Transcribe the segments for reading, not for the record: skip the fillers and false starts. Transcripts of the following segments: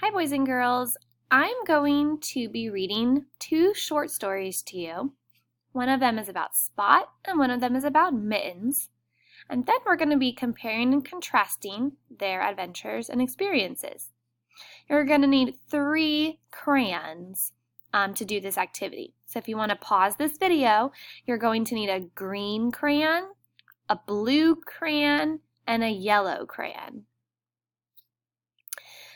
Hi, boys and girls. I'm going to be reading two short stories to you. One of them is about Spot and one of them is about Mittens. And then we're going to be comparing and contrasting their adventures and experiences. You're going to need 3 crayons to do this activity. So if you want to pause this video, you're going to need a green crayon, a blue crayon, and a yellow crayon.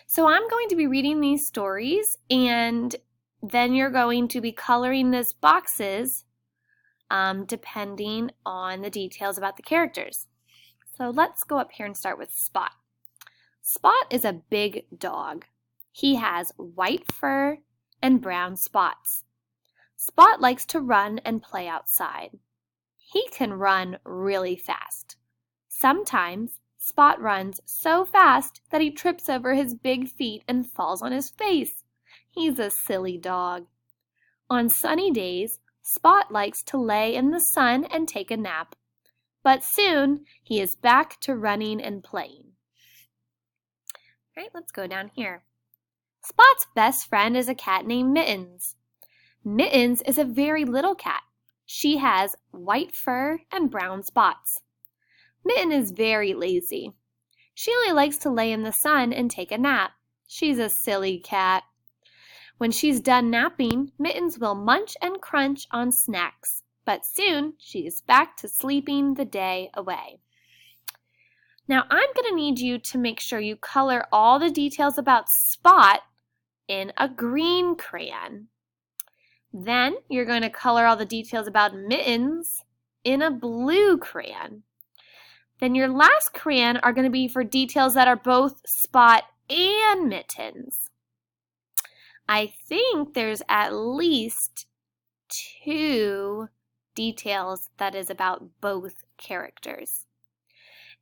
So I'm going to be reading these stories, and then you're going to be coloring these boxes depending on the details about the characters. So let's go up here and start with Spot. Spot is a big dog. He has white fur and brown spots. Spot likes to run and play outside. He can run really fast. Sometimes Spot runs so fast that he trips over his big feet and falls on his face. He's a silly dog. On sunny days, Spot likes to lay in the sun and take a nap. But soon, he is back to running and playing. All right, let's go down here. Spot's best friend is a cat named Mittens. Mittens is a very little cat. She has white fur and brown spots. Mitten is very lazy. She only likes to lay in the sun and take a nap. She's a silly cat. When she's done napping, Mittens will munch and crunch on snacks, but soon she is back to sleeping the day away. Now I'm going to need you to make sure you color all the details about Spot in a green crayon. Then you're going to color all the details about Mittens in a blue crayon. Then your last crayon are going to be for details that are both Spot and Mittens. I think there's at least 2 details that is about both characters.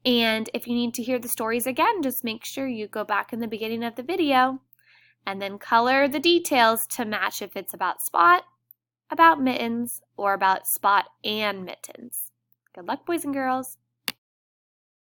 And if you need to hear the stories again, just make sure you go back in the beginning of the video and then color the details to match if it's about Spot, about Mittens, or about Spot and Mittens. Good luck, boys and girls.